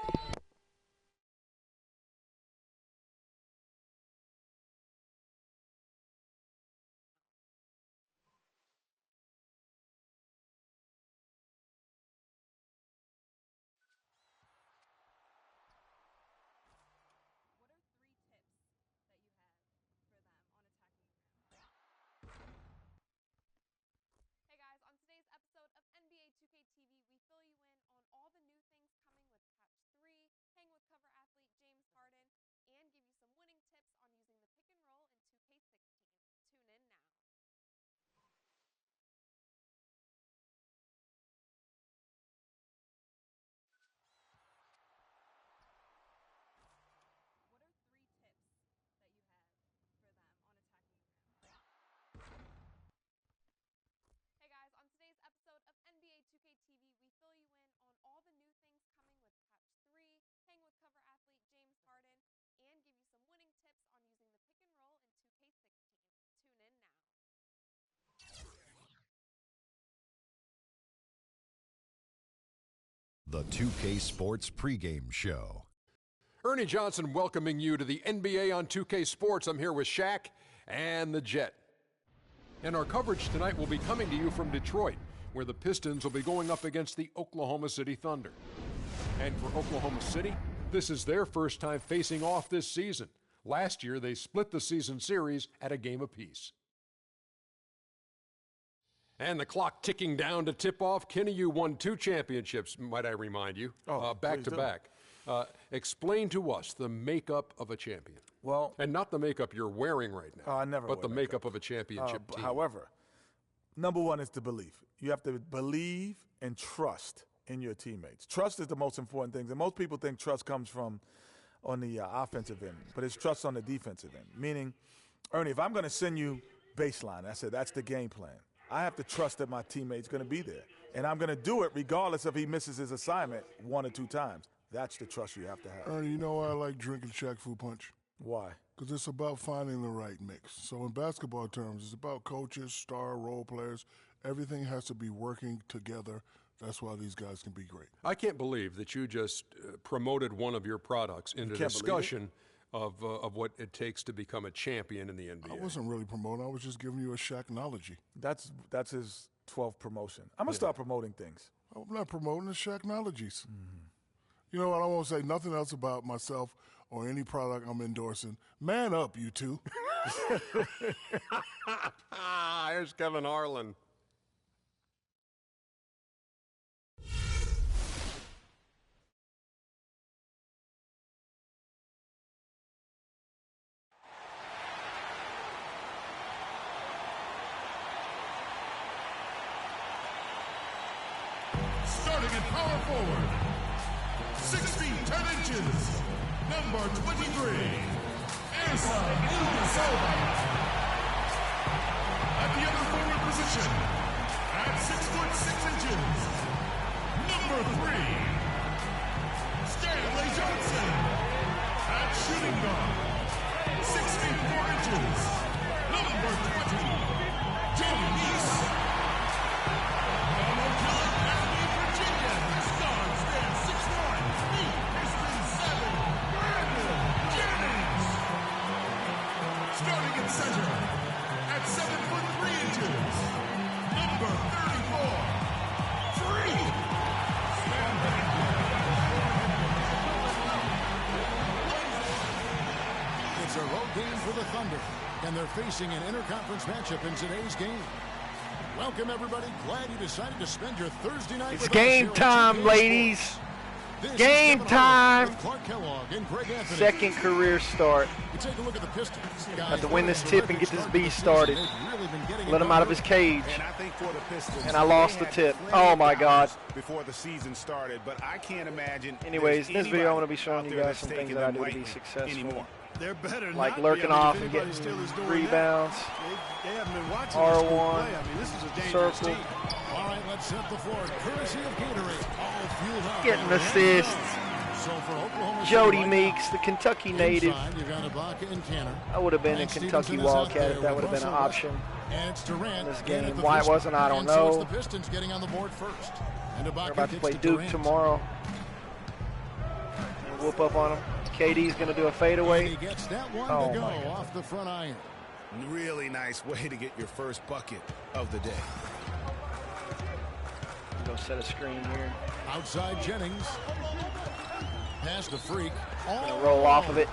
Hey guys, on today's episode of NBA2K TV, we fill you in on all the new things coming with Patch 3, hang with cover athlete James Harden, and give you some winning tips on using the pick and roll in 2K16. Tune in now. What are 3 tips that you have for them on attacking the rim? Hey guys, on today's episode of NBA2K TV, we fill you in on all the new things coming with Patch 3, hang with cover athlete James Harden, and give you some winning tips on using the pick and roll in 2K16. Tune in now. The 2K Sports Pregame Show. Ernie Johnson welcoming you to the NBA on 2K Sports. I'm here with Shaq and the Jet. And our coverage tonight will be coming to you from Detroit, where the Pistons will be going up against the Oklahoma City Thunder. And for Oklahoma City, this is their first time facing off this season. Last year, they split the season series at a game apiece. And the clock ticking down to tip off. Kenny, you won 2 championships, might I remind you, back to back. Explain to us the makeup of a champion. Well, and not the makeup you're wearing right now. I never but the wear makeup of a championship team. However, number one is the belief. You have to believe and trust in your teammates. Trust is the most important thing. And most people think trust comes from on the offensive end, but it's trust on the defensive end. Meaning, Ernie, if I'm going to send you baseline, I said that's the game plan. I have to trust that my teammate's going to be there. And I'm going to do it regardless if he misses his assignment 1 or 2 times. That's the trust you have to have. Ernie, you know why I like drinking Shaq Fu Punch? Why? Because it's about finding the right mix. So in basketball terms, it's about coaches, star role players. Everything has to be working together. That's why these guys can be great. I can't believe that you just promoted one of your products into discussion of what it takes to become a champion in the NBA. I wasn't really promoting. I was just giving you a Shaqnology. That's his 12th promotion. I'm going to start promoting things. I'm not promoting the Shaqnologies. Mm-hmm. You know what? I won't say nothing else about myself or any product I'm endorsing. Man up, you two. Here's Kevin Harlan. Starting at power forward, 6 feet 10 inches, number 23, Esa Ilyasova. At the other forward position, at 6 foot 6 inches, number 3, Stanley Johnson. At shooting guard, 6 feet 4 inches, number 20, Jimmy East. Center at 7 foot 3 inches, number 34, Free. It's a road game for the Thunder, and they're facing an interconference matchup in today's game. Welcome, everybody. Glad you decided to spend your Thursday night with us. It's game time, ladies. Game time. Second career start. Take a look at the Pistons. Have to win this tip and get this beast started. Let him out of his cage. And I lost the tip. Oh my God. Before the season started, but I can't imagine. Anyways, in this video, I'm going to be showing you guys some things that I do to be successful. Like lurking off and getting rebounds. R1, circle. All right, let's set the floor. Courtesy of Gatorade. Getting assists. Jody Meeks, the Kentucky native. I would have been a Kentucky Wildcat if that would have been an option in this game. Why it wasn't, I don't know. They're about to play Duke tomorrow. whoop up on him. KD's going to do a fadeaway. He gets that one to go off the front iron. Really nice way to get your first bucket of the day. Go set a screen here. Outside Jennings. Pass the Freak. Gonna roll off of it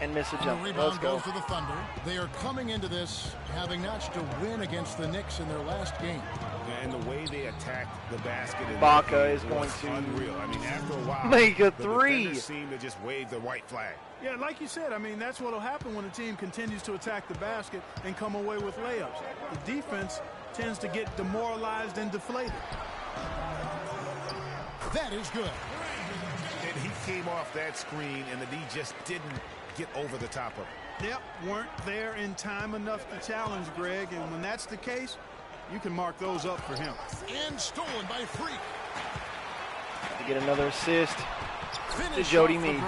and miss a jump. Let's go. Goes to the Thunder. They are coming into this having notched a win against the Knicks in their last game. And the way they attacked the basket. Baca is going to unreal. I mean, after a while, make a the three. defenders seem to just wave the white flag. Yeah, like you said, I mean, that's what will happen when a team continues to attack the basket and come away with layups. The defense tends to get demoralized and deflated. That is good. And he came off that screen, and the D just didn't get over the top of it. Yep, weren't there in time enough to challenge Greg, and when that's the case, you can mark those up for him. And stolen by Freak. To get another assist to Jody Meeks.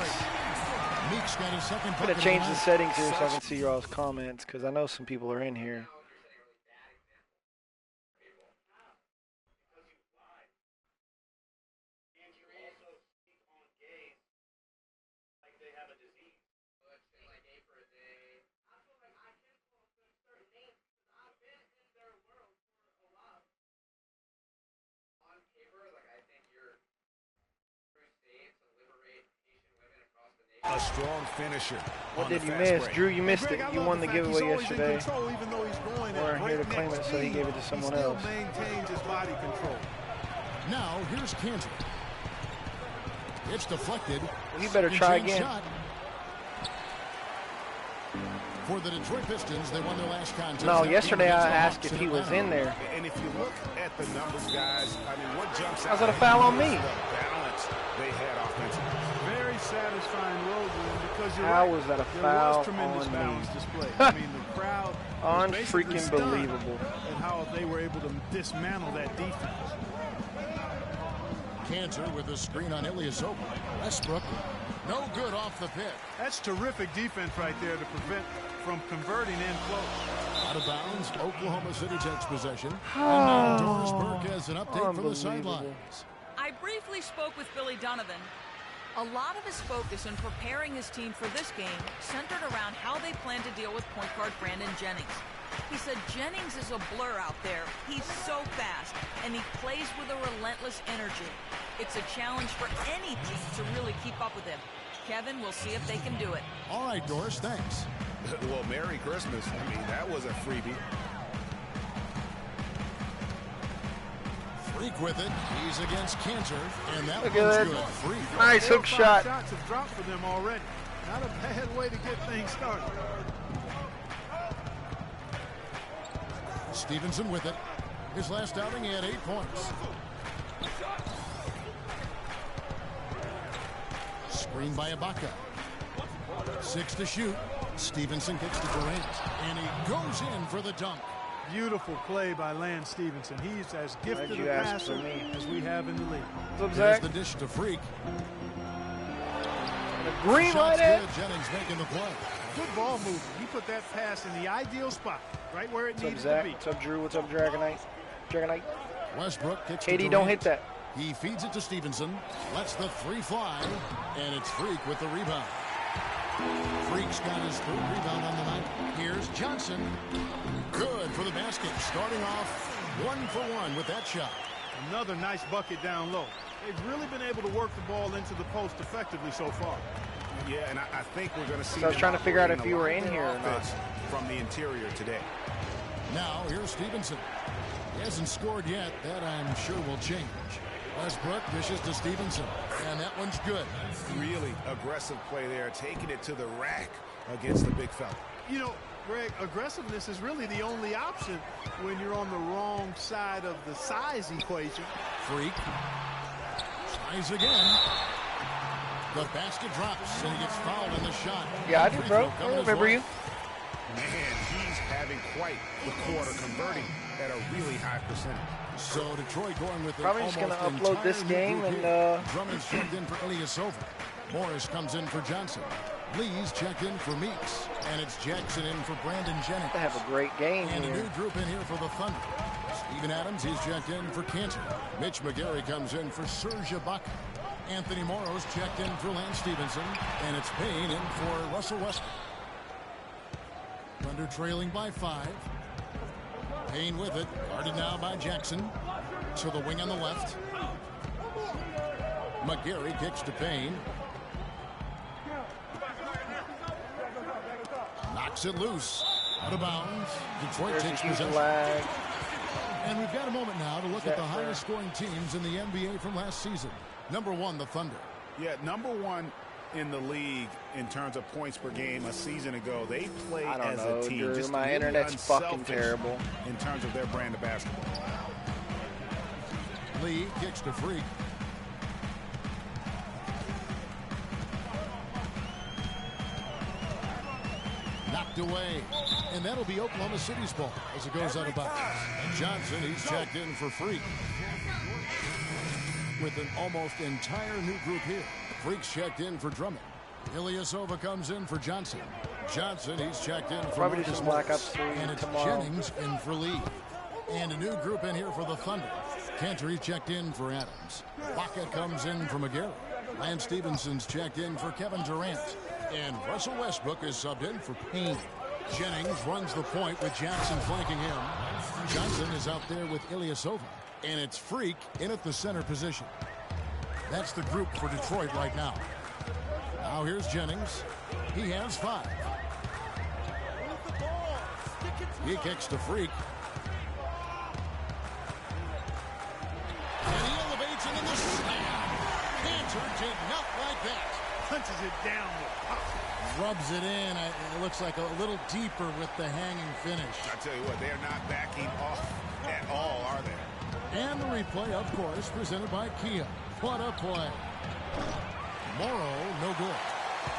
Meeks got his second I'm going to change the settings here so I can see your all's comments because I know some people are in here. A strong finisher. What did you miss? Break. Drew, you missed it. You won the giveaway yesterday. Control, even though he's going We weren't here to claim it, so he gave it to someone else. Maintains his body control. Now, here's Cantor. It's deflected. Well, you better try again. Shot. For the Detroit Pistons, they won their last contest. No, yesterday I asked if he was in there. And if you look at the numbers, guys, I mean, what jumps out? How's that a foul on me? The balance they had offensively. Very satisfying road win because you're How right. was that a There foul was tremendous on balance me? display. I mean, the crowd was basically Unfreaking stunned believable. at how they were able to dismantle that defense. Cantor with a screen on Ilyasova. Westbrook, no good off the pick. That's terrific defense right there to prevent from converting in close. Out of bounds, Oklahoma City takes possession. And now Doris Burke has an update from the sidelines. I briefly spoke with Billy Donovan. A lot of his focus in preparing his team for this game centered around how they plan to deal with point guard Brandon Jennings. He said Jennings is a blur out there. He's so fast, and he plays with a relentless energy. It's a challenge for any team to really keep up with him. Kevin, we'll see if they can do it. All right, Doris, thanks. Well, Merry Christmas. I mean, that was a freebie. Freak with it. He's against Cantor, and that Look one's at good. that. Freak. Nice hook shot. Shots have dropped for them already. Not a bad way to get things started. Stevenson with it. His last outing, he had 8 points. Screen by Ibaka. 6 to shoot. Stevenson gets to Durant, and he goes in for the dunk. Beautiful play by Lance Stevenson. He's as gifted you a ask for passer me? as we have in the league. What's up, There's Zach? the dish to Freak. The green light it. Jennings making the play. Good ball movement. He put that pass in the ideal spot, right where it What's up, needed Zach? to be. What's up, Drew? What's up, Dragonite? Dragonite? Westbrook gets to KD, Durant. don't hit that. He feeds it to Stevenson. Lets the 3 fly, and it's Freak with the rebound. Freak's got his 3rd rebound on the night. Here's Johnson. Good for the basket. Starting off 1 for 1 with that shot. Another nice bucket down low. They've really been able to work the ball into the post effectively so far. Yeah, and I think we're going to see. So I was trying to figure out if you were in here or not. From the interior today. Now here's Stevenson. He hasn't scored yet. That I'm sure will change. Westbrook dishes to Stevenson, and that one's good. Really aggressive play there, taking it to the rack against the big fella. You know, Greg, aggressiveness is really the only option when you're on the wrong side of the size equation. Freak. Tries again. The basket drops, and he gets fouled in the shot. Yeah, I do, bro. I remember you. Man, he's having quite the quarter, converting at a really high percentage. So Detroit going with Probably just going to upload this game and Drummond's checked in for Ilyasova. Morris comes in for Johnson. Lee's checked in for Meeks, and it's Jackson in for Brandon Jennings. They have a great game And here. a new group in here for the Thunder. Steven Adams, he's checked in for Cantor. Mitch McGarry comes in for Serge Ibaka. Anthony Morrow's checked in for Lance Stevenson, and it's Payne in for Russell Westbrook. Thunder trailing by 5. Payne with it, guarded now by Jackson. To the wing on the left. McGarry kicks to Payne. Knocks it loose. Out of bounds. Detroit takes possession. Flag. And we've got a moment now to look at the highest scoring teams in the NBA from last season. Number 1, the Thunder. Yeah, number 1 in the league in terms of points per game a season ago. They played as a team. Drew, just my really internet's fucking terrible. In terms of their brand of basketball. Lee kicks to Freak. Knocked away. And that'll be Oklahoma City's ball as it goes out of bounds. And Johnson, he's checked in for Freak. With an almost entire new group here. Freak's checked in for Drummond. Ilyasova comes in for Johnson. Johnson, he's checked in for Probably Marcus some Black Morris. Ops 3 And it's tomorrow. Jennings in for Lee. And a new group in here for the Thunder. Cantor, he's checked in for Adams. Baca comes in for McGarry. Lance Stevenson's checked in for Kevin Durant. And Russell Westbrook is subbed in for Payne. Jennings runs the point with Jackson flanking him. Johnson is out there with Ilyasova. And it's Freak in at the center position. That's the group for Detroit right now. Now here's Jennings. He has 5. He kicks to Freak. And he elevates it in the slam. Cantor did not like that. Punches it down with pop. Rubs it in. It looks like a little deeper with the hanging finish. I tell you what, they're not backing off at all, are they? And the replay, of course, presented by Kia. What a play. Morrow, no good.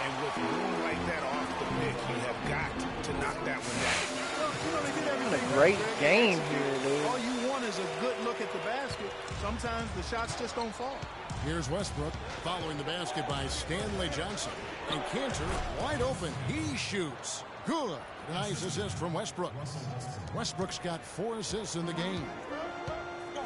And with room like that off the pick, you have got to knock that one down. Well, you know, they did everything A great right. game here, dude. All you want is a good look at the basket. Sometimes the shots just don't fall. Here's Westbrook following the basket by Stanley Johnson. And Cantor wide open. He shoots. Good. Nice assist from Westbrook. Westbrook's got 4 assists in the game.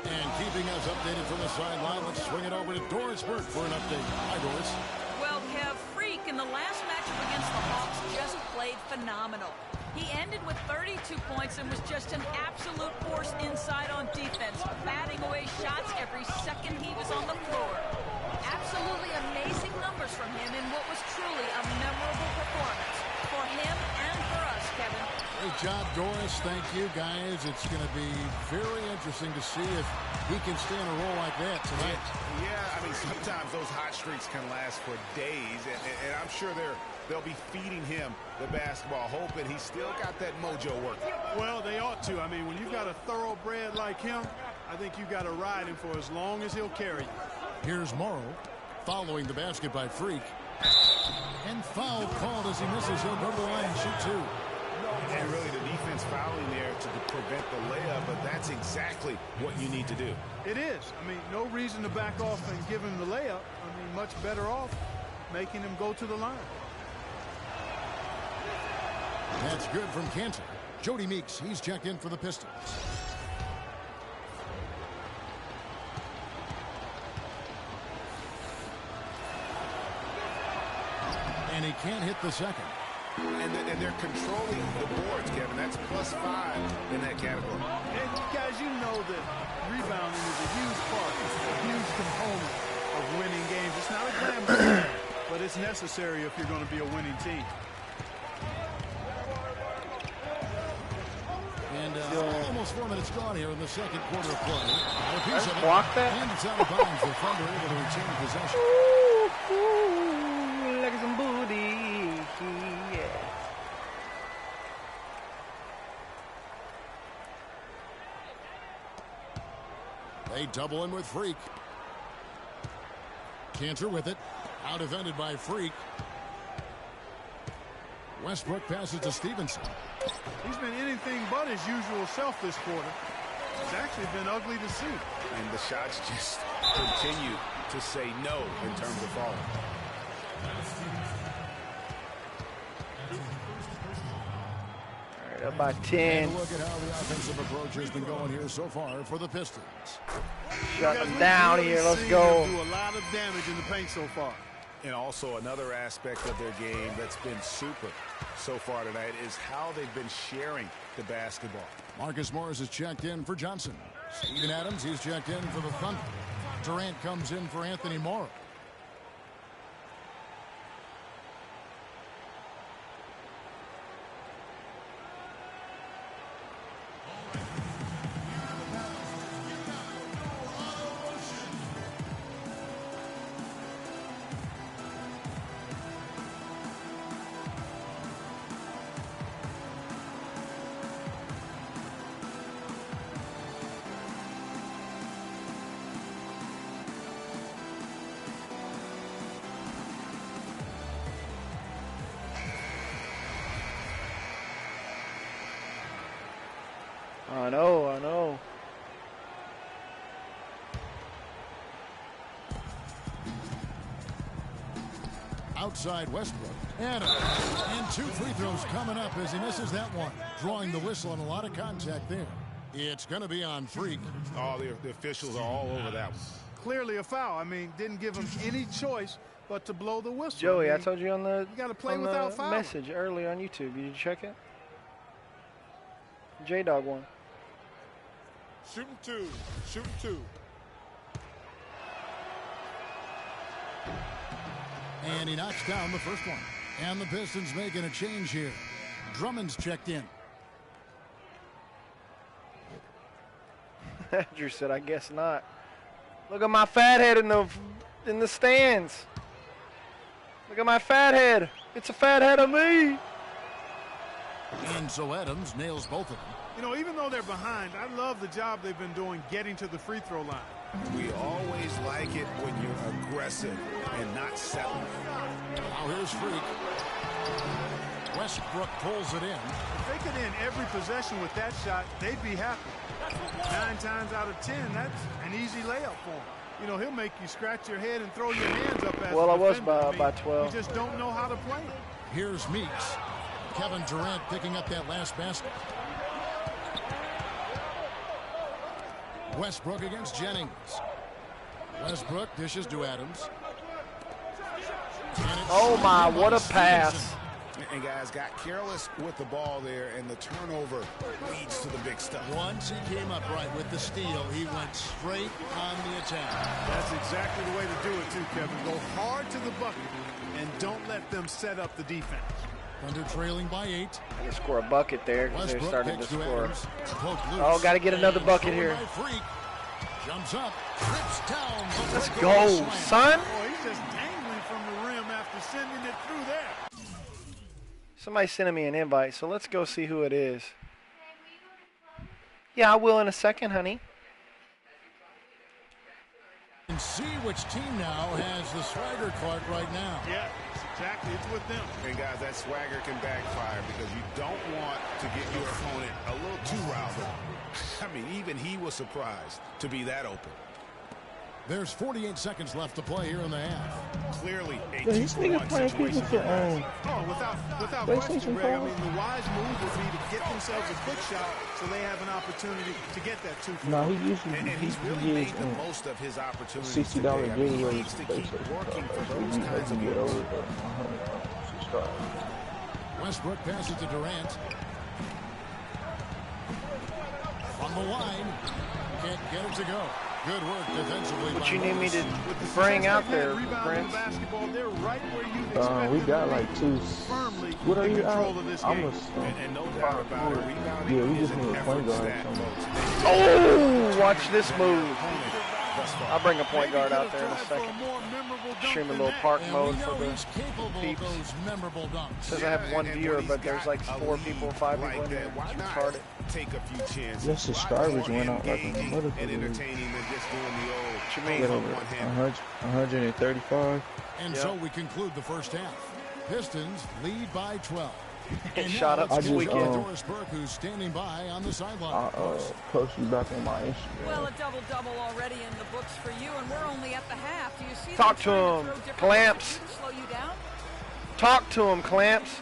And keeping us updated from the sideline, let's swing it over to Doris Burke for an update. Hi, Doris. Well, Kev, Freak in the last matchup against the Hawks just played phenomenal. He ended with 32 points and was just an absolute force inside on defense, batting away shots every second he was on the floor. Absolutely amazing numbers from him in what was truly a memorable performance for him and for us, Kevin. Great job, Doris. Thank you, guys. It's going to be very interesting to see if he can stay in a role like that tonight. Yeah, I mean, sometimes those hot streaks can last for days, and I'm sure they'll be feeding him the basketball, hoping he's still got that mojo working. Well, they ought to. I mean, when you've got a thoroughbred like him, I think you've got to ride him for as long as he'll carry you. Here's Morrow following the basket by Freak. And foul called as he misses. He'll go to the line and shoot 2. And really the defense fouling there to prevent the layup, but that's exactly what you need to do. It is. I mean, no reason to back off and give him the layup. I mean, much better off making him go to the line. That's good from Cantor. Jody Meeks, he's checked in for the Pistons. And he can't hit the second. And they're controlling the boards, Kevin. That's +5 in that category. And guys, you know that rebounding is a huge part, a huge component of winning games. It's not a glamorous, but it's necessary if you're going to be a winning team. And almost 4 minutes gone here in the second quarter of play. A piece of it, block that. and it's out of bounds. The Thunder able to retain possession. Ooh, like some booty. Yeah. They double him with Freak. Cantor with it. Out defended by Freak. Westbrook passes to Stevenson. He's been anything but his usual self this quarter. It's actually been ugly to see. And the shots just continue to say no in terms of falling. All right, up by 10. And look at how the offensive approach has been going here so far for the Pistons. Shut him down here. Let's go. Do a lot of damage in the paint so far. And also another aspect of their game that's been super so far tonight is how they've been sharing the basketball. Marcus Morris is checked in for Johnson. Steven Adams, he's checked in for the Thunder. Durant comes in for Anthony Morrow. I know. Outside Westbrook. And 2 free throws coming up as he misses that one. Drawing the whistle and a lot of contact there. It's going to be on Freak. Oh, the officials are all over that one. Clearly a foul. I mean, didn't give him any choice but to blow the whistle. Joey, I I told you on the, you gotta play on without the foul. message earlier on YouTube. Did you check it? J-Dog won. Shooting two. And he knocks down the first one. And the Pistons making a change here. Drummond's checked in. Andrew said, I guess not. Look at my fat head in the stands. Look at my fat head. It's a fat head of me. And so Adams nails both of them. You know, even though they're behind, I love the job they've been doing getting to the free throw line. We always like it when you're aggressive and not settling. Now here's Freak. Westbrook pulls it in. If they could end every possession with that shot, they'd be happy. 9 times out of 10, that's an easy layup for him. You know, he'll make you scratch your head and throw your hands up as well, a I was defender. by 12. You just don't know how to play it. Here's Meeks. Kevin Durant picking up that last basket. Westbrook against Jennings. Westbrook dishes to Adams. Oh my, what a pass. And guys got careless with the ball there, and the turnover leads to the big stuff. Once he came up right with the steal, he went straight on the attack. That's exactly the way to do it too, Kevin. Go hard to the bucket and don't let them set up the defense. Thunder trailing by 8. They score a bucket there because they're starting to score. Oh, got to get another and bucket here. Freak. Jumps up, trips down. Let's go, son. Oh, he's just dangling from the rim after sending it through there. Somebody's sending me an invite, so let's go see who it is. Yeah, I will in a second, honey. And see which team now has the swagger cart right now. Yeah, exactly. It's with them. And guys, that swagger can backfire because you don't want to get your opponent a little too riled up. I mean, even he was surprised to be that open. There's 48 seconds left to play here in the half. Clearly a 2-for-1 situation. Without question, Greg. I mean, the wise move would be to get themselves a quick shot so they have an opportunity to get that 2-for-1. No, he usually and he's really made the most of his opportunities $60 today. video. He needs to keep working for those kinds of moves. Westbrook passes to Durant. From the line. Can't get it to go. Good work defensively. What you need me to bring out there, Prince? We got like 2. What are you out? And no doubt about it, rebounding. Yeah, we just need a point guard. Oh, watch this move. I'll bring a point guard out there in a second. Stream a little park mode for the peeps. Says I have 1 viewer, but there's like 4 people, 5 people in there. It's retarded. Take a few chances. Your subscribers went out like a mother. And entertaining than just doing the old. What you mean? Get over 135. And so we conclude the first half. Pistons lead by 12. It shot up this weekend. Doris Burke, who's standing by on the sideline. Post you back on my Instagram. Well, a double-double already in the books for you, and we're only at the half. Do you see? Talk to him, Clamps. Slow you down? Talk to him, Clamps.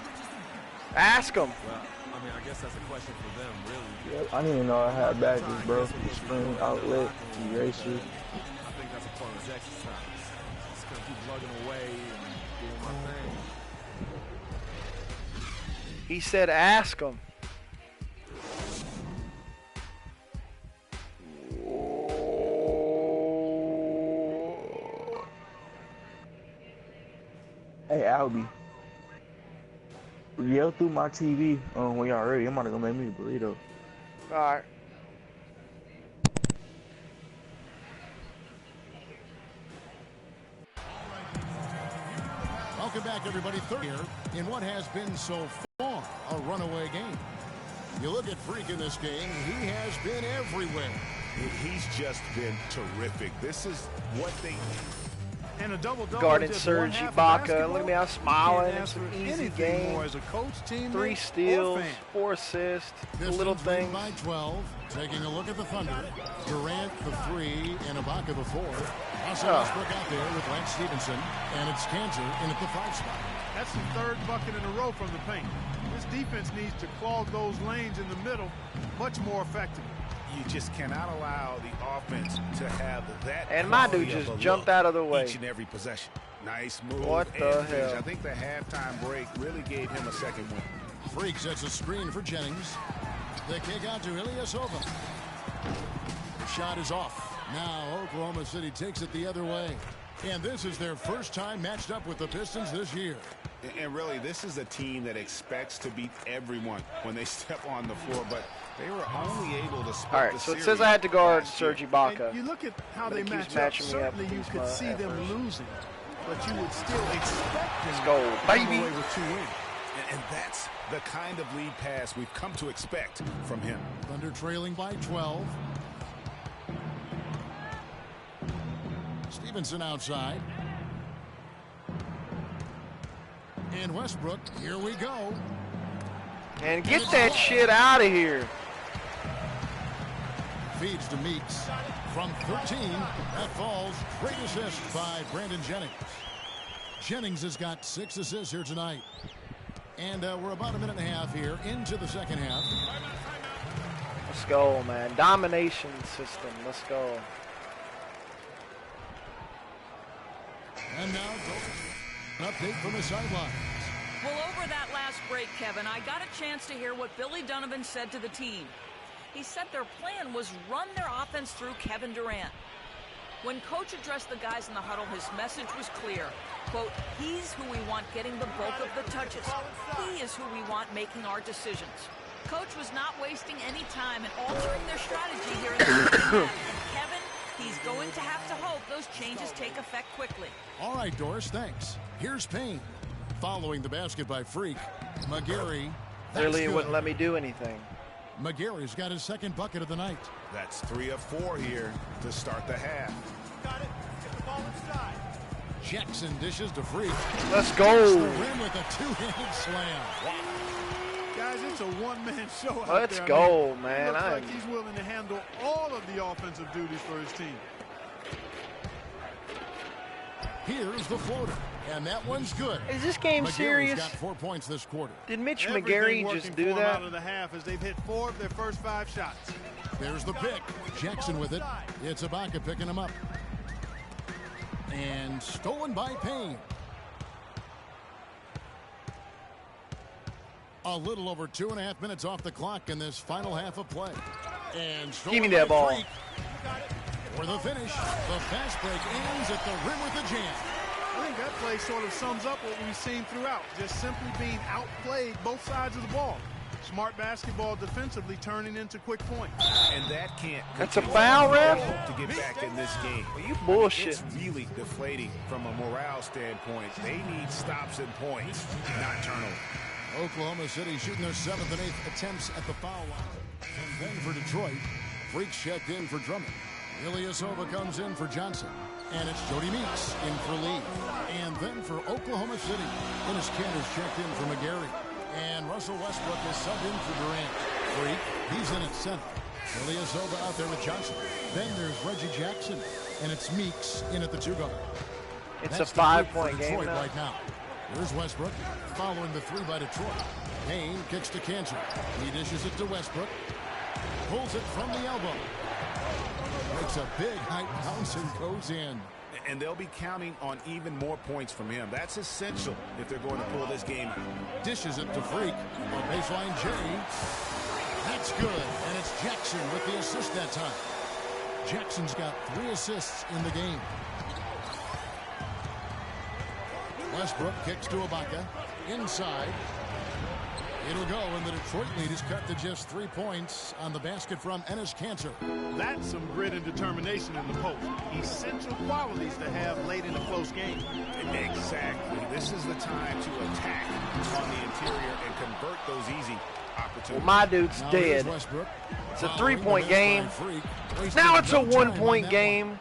Ask him. Well, I mean, I guess guess that's a question for them, really. Yeah, I didn't even know I had badges, bro. Spring, outlet, eraser. I think that's a pointless exercise. Just gonna keep lugging away and doing my thing. He said ask him. Hey, Albie. Yell through my TV when y'all ready. I'm about to go make me a burrito. All right. Welcome back, everybody. Third here in what has been so far a runaway game. You look at Freak in this game, he has been everywhere. He's just been terrific. This is what they And a double-double. Guarding Serge Ibaka. Look at me, I'm smiling. It's an easy game. As a coach, 3 steals, 4 assists, little things. By 12. Taking a look at the Thunder. Durant the 3 and Ibaka the 4. Russell Westbrook out there with Lance Stevenson, and it's Cantor in at the 5 spot. That's the third bucket in a row from the paint. This defense needs to clog those lanes in the middle much more effectively. You just cannot allow the offense to have that. And my dude just jumped out of the way. Each and every possession. Nice move. What the finish. hell? I think the halftime break really gave him a second win. Freak sets a screen for Jennings. The kick out to Ilyasova. The shot is off. Now Oklahoma City takes it the other way. And this is their first time matched up with the Pistons this year. And really, this is a team that expects to beat everyone when they step on the floor, but they were only able to split. All right, so it says I had to guard Serge Ibaka. And you look at how they match up. matching me up Certainly, you with could my see them efforts. losing, but you would still expect them Let's go, to come baby. away with 2 wins. And that's the kind of lead pass we've come to expect from him. Thunder trailing by 12. Stevenson outside. And Westbrook, here we go. And get that shit out of here. Feeds to Meeks. From 13, that falls. Great assist by Brandon Jennings. Jennings has got 6 assists here tonight. And we're about a minute and a half here into the second half. Let's go, man. Domination system. Let's go. And now, an update from the sidelines. Well, over that last break, Kevin, I got a chance to hear what Billy Donovan said to the team. He said their plan was run their offense through Kevin Durant. When Coach addressed the guys in the huddle, his message was clear. Quote, he's who we want getting the bulk of the touches. He is who we want making our decisions. Coach was not wasting any time in altering their strategy here in the second half. Kevin, he's going to have to hope those changes take effect quickly. All right, Doris, thanks. Here's Payne. Following the basket by Freak, McGarry. Clearly, it wouldn't let me do anything. McGarry's got his second bucket of the night. That's 3 of 4 here to start the half. Got it. Get the ball inside. Jackson dishes to Freak. Let's go. The rim with a two-handed slam. Guys, it's a one-man show out Let's there. go, He man. looks like he's willing to handle all of the offensive duties for his team. Here's the floater, and that one's good. Is this game McGarry's serious? got 4 points this quarter. Did Mitch Everything McGarry working just for do him that? out of the half as they've hit 4 of their first 5 shots. There's the pick. Jackson with it. It's Ibaka picking him up. And stolen by Payne. A little over 2.5 minutes off the clock in this final half of play. And Give me that ball. Freak. For the finish, the fast break ends at the rim with a jam. I think that play sort of sums up what we've seen throughout. Just simply being outplayed both sides of the ball. Smart basketball defensively turning into quick points. And that can't. That's a foul, ref? To get back in this game. Well, you bullshit. It's really deflating from a morale standpoint. They need stops and points, not turnovers. Oklahoma City shooting their 7th and 8th attempts at the foul line. And then for Detroit, Freaks checked in for Drummond. Ilyasova comes in for Johnson. And it's Jody Meeks in for Lee. And then for Oklahoma City, Dennis Cantor's checked in for McGarry. And Russell Westbrook is subbed in for Durant. Freak, he's in at center. Ilyasova out there with Johnson. Then there's Reggie Jackson. And it's Meeks in at the 2 guard. It's That's a the 5-point Detroit game now. right now. Here's Westbrook following the 3 by Detroit. Payne kicks to Cantor. He dishes it to Westbrook. Pulls it from the elbow. Makes a big high bounce and goes in. And they'll be counting on even more points from him. That's essential if they're going to pull this game out. Dishes it to Freak. On baseline, Jerry. That's good. And it's Jackson with the assist that time. Jackson's got 3 assists in the game. Westbrook kicks to Ibaka. Inside. It'll go, and the Detroit lead is cut to just 3 points on the basket from Enes Kanter. That's some grit and determination in the post. Essential qualities to have late in a close game. Exactly. This is the time to attack on the interior and convert those easy opportunities. Well, my dude's dead. It's a 3-point game. Now it's a 1-point game.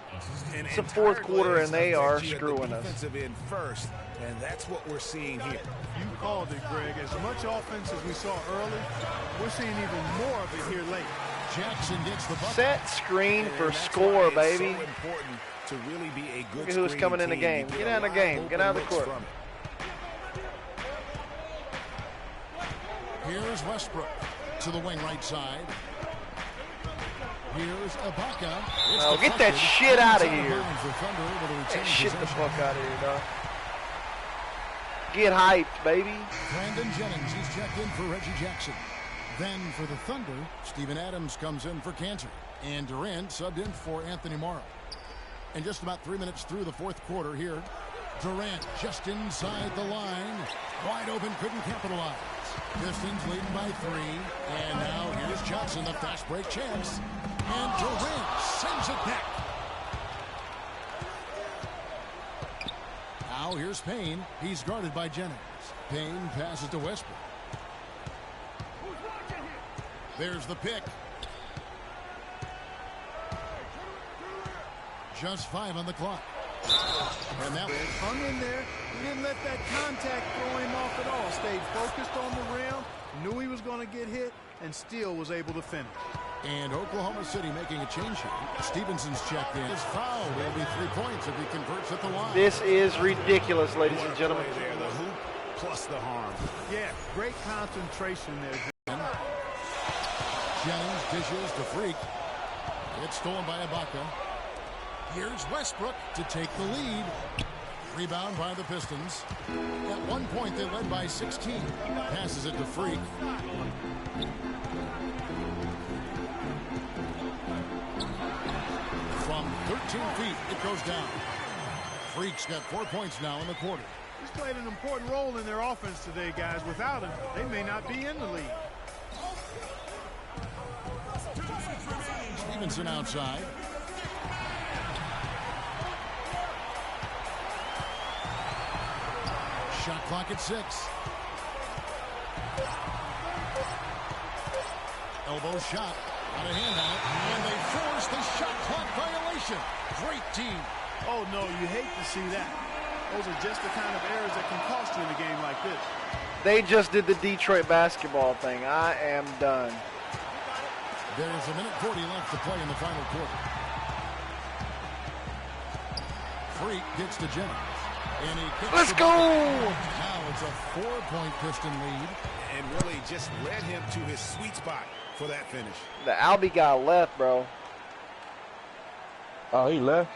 It's the fourth quarter, and they are screwing us. Defensive end first, and that's what we're seeing here. You called it, Greg. As much offense as we saw early, we're seeing even more of it here late. Jackson gets the bucket. Set screen for score, baby. So important to really be a good Look at who's coming in the game. Get out of the game. Get out of the court. Here's Westbrook to the wing right side. Here's Ibaka. Oh, get that shit out of here. Get shit the fuck out of here, dog. Get hyped, baby. Brandon Jennings, he's checked in for Reggie Jackson. Then for the Thunder, Steven Adams comes in for Cantor. And Durant subbed in for Anthony Morrow. And just about 3 minutes through the fourth quarter here, Durant just inside the line. Wide open, couldn't capitalize. Pistons leading by 3. And now here's Johnson, the fast break chance. And Durant sends it back. Now here's Payne. He's guarded by Jennings. Payne passes to Westbrook. There's the pick. Just 5 on the clock. And that hung in there. He didn't let that contact throw him off at all. Stayed focused on the rim, knew he was going to get hit, and still was able to finish. And Oklahoma City making a change here. Stevenson's checked in. His foul will be 3 points if he converts at the line. This is ridiculous, ladies and gentlemen. There, the hoop plus the harm. Yeah, great concentration there. Jennings dishes to Freak. It's stolen by Ibaka. Here's Westbrook to take the lead. Rebound by the Pistons. At one point, they led by 16. Passes it to Freak. From 13 feet, it goes down. Freak's got 4 points now in the quarter. He's played an important role in their offense today, guys. Without him, they may not be in the lead. Stevenson outside. Shot clock at 6. Elbow shot. Got a hand on it. And they force the shot clock violation. Great team. Oh, no, you hate to see that. Those are just the kind of errors that can cost you in a game like this. They just did the Detroit basketball thing. I am done. There's a minute 40 left to play in the final quarter. Freak gets to Jennings. And he kicks. Let's go! Now it's a 4-point Piston lead. And really just led him to his sweet spot for that finish. The Albie guy left, bro. Oh, he left?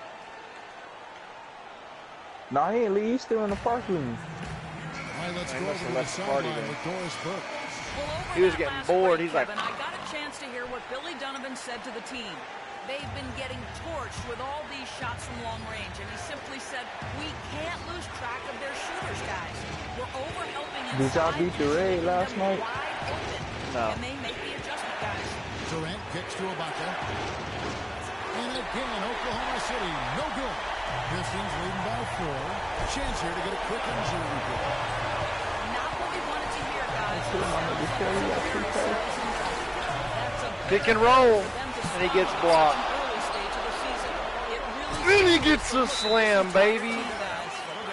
No, he ain't leave. He's still in the parking lot. All right, let's go over to the sideline with Doris Burke. He was getting bored. He's like, I got a chance to hear what Billy Donovan said to the team. They've been getting torched with all these shots from long range, and he simply said, we can't lose track of their shooters, guys. We're over-helping inside. Did y'all beat the Raid last night? No. And they make the adjustment, guys. Durant kicks to Ibaka. And again, Oklahoma City, no good. Pistons leading by 4. A chance here to get a quick injury report. Not what we wanted to hear, guys. pick and roll. And he gets blocked. Then he gets a slam, baby.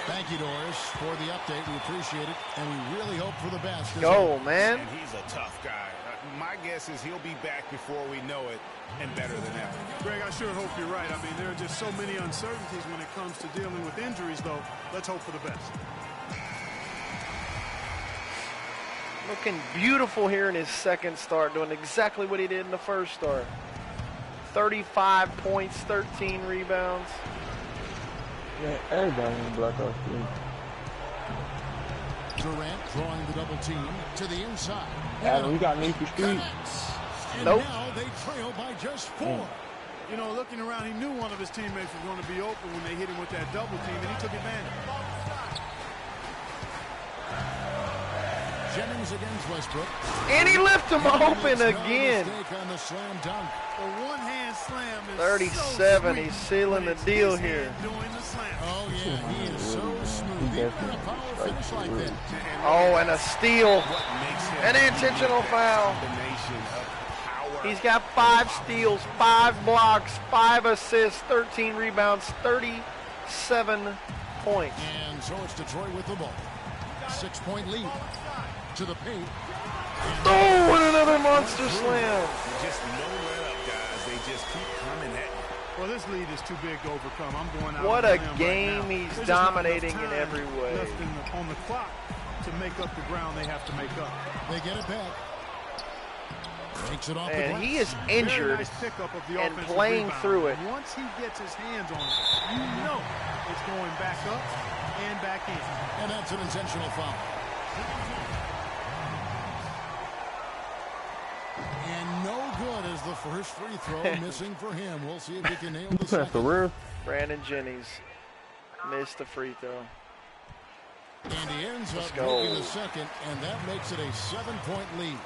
Thank you, Doris, for the update. We appreciate it, and we really hope for the best. Go, man. And he's a tough guy. My guess is he'll be back before we know it, and better than ever. Greg, I sure hope you're right. I mean, there are just so many uncertainties when it comes to dealing with injuries, though. Let's hope for the best. Looking beautiful here in his second start, doing exactly what he did in the first start. 35 points, 13 rebounds. Yeah, everybody in block off team. Durant drawing the double team to the inside. Adam, we got Nate for street. And nope. Now they trail by just 4. You know, looking around, he knew one of his teammates was going to be open when they hit him with that double team, and he took advantage. Jennings against Westbrook. And he left him open again. On the slam dunk. A one-hand slam is 37, so he's sealing the deal here. Oh, yeah, he is so smooth. Even a power finish like that. Oh, and a steal. An intentional foul. He's got 5 steals, 5 blocks, 5 assists, 13 rebounds, 37 points. And so it's Detroit with the ball. 6-point lead to the paint. Oh, and another monster slam. Just no let up, guys. They just keep coming at you. Well, this lead is too big to overcome. I'm going out. What on a limb game. right now. He's There's just not dominating enough in time every way. left on the clock to make up the ground they have to make up. They get it back. Takes it off the And glass. he is injured nice pickup of the and offensive playing rebound. through it. Once he gets his hands on it, you know it's going back up and back in. And that's an intentional foul. And no good as the first free throw missing for him. We'll see if he can nail the second. For real? Brandon Jennings missed the free throw. And he ends Let's up go. making the second, and that makes it a 7-point lead.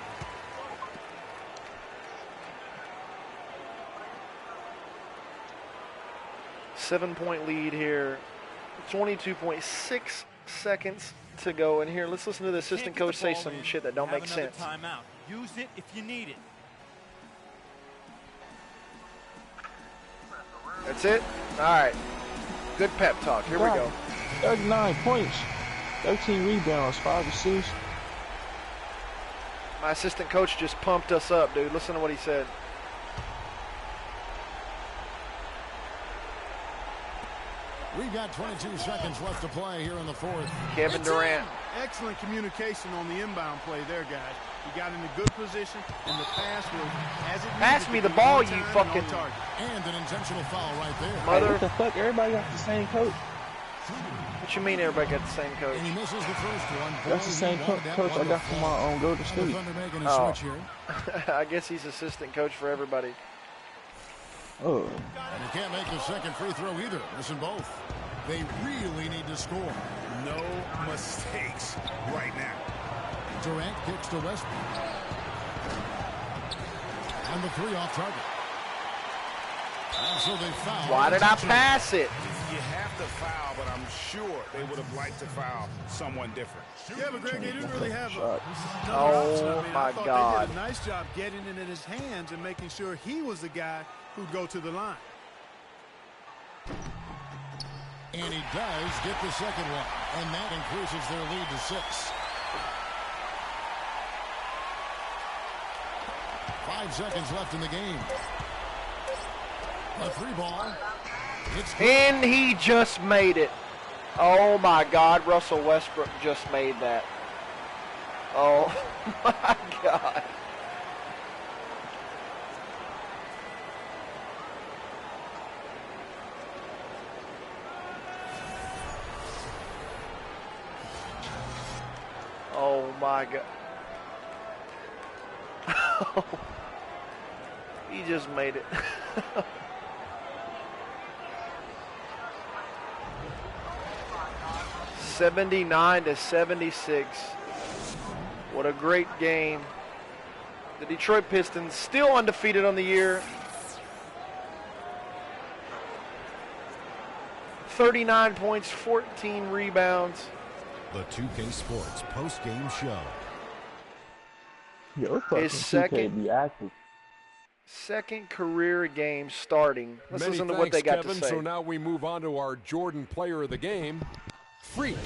Seven-point lead here. 22.6 seconds to go in here. Let's listen to the assistant coach say some shit that don't make sense. Timeout. Use it if you need it. That's it? All right. Good pep talk. Here we go. 39 points, 13 rebounds, 5 assists. My assistant coach just pumped us up, dude. Listen to what he said. We've got 22 seconds left to play here in the fourth. Kevin Durant. Excellent communication on the inbound play there, guys. He got in a good position, and the pass was as it Pass me the ball, you fucking... And an intentional foul right there. Mother. Hey, what the fuck? Everybody got the same coach. What you mean everybody got the same coach? And he misses the first one. That's the same coach I got from my Golden State. Oh. I guess he's assistant coach for everybody. Oh. And he can't make the second free throw either. Missing both. They really need to score. No mistakes right now. Durant kicks to Westbrook. And the 3 off target. And so they foul. Why did I pass it? You have to foul, but I'm sure they would have liked to foul someone different. Yeah, but Greg, they didn't really have Oh, I thought God. They did a nice job getting it in his hands and making sure he was the guy who'd go to the line. And he does get the second one. And that increases their lead to 6. 5 seconds left in the game. A 3 ball. And he just made it. Oh, my God. Russell Westbrook just made that. Oh, my God. Oh, my God. He just made it. 79-76. What a great game. The Detroit Pistons still undefeated on the year. 39 points, 14 rebounds. The 2K Sports Postgame Show. Yo, fucking His 2K be active. Second career game starting. Let's Many listen to thanks, what they got Kevin. to say. So now we move on to our Jordan player of the game, Freak.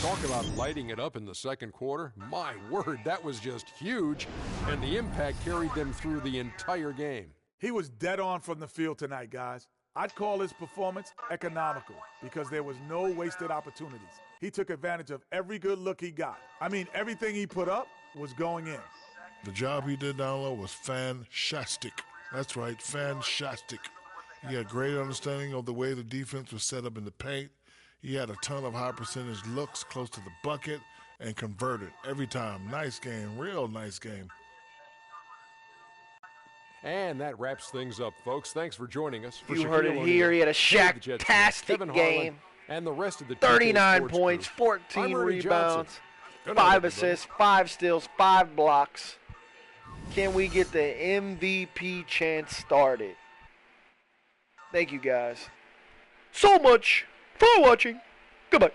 Talk about lighting it up in the second quarter. My word, that was just huge, and the impact carried them through the entire game. He was dead on from the field tonight, guys. I'd call his performance economical because there was no wasted opportunities. He took advantage of every good look he got. I mean, everything he put up was going in. The job he did down low was fantastic. That's right, fantastic. He had great understanding of the way the defense was set up in the paint. He had a ton of high percentage looks close to the bucket and converted every time. Nice game, real nice game. And that wraps things up, folks. Thanks for joining us. For You heard it here. He had a Shaq-tastic game. And the rest of the 39 points, 14 rebounds, 5 assists, 5 steals, 5 blocks. Can we get the MVP chant started? Thank you guys so much for watching. Goodbye.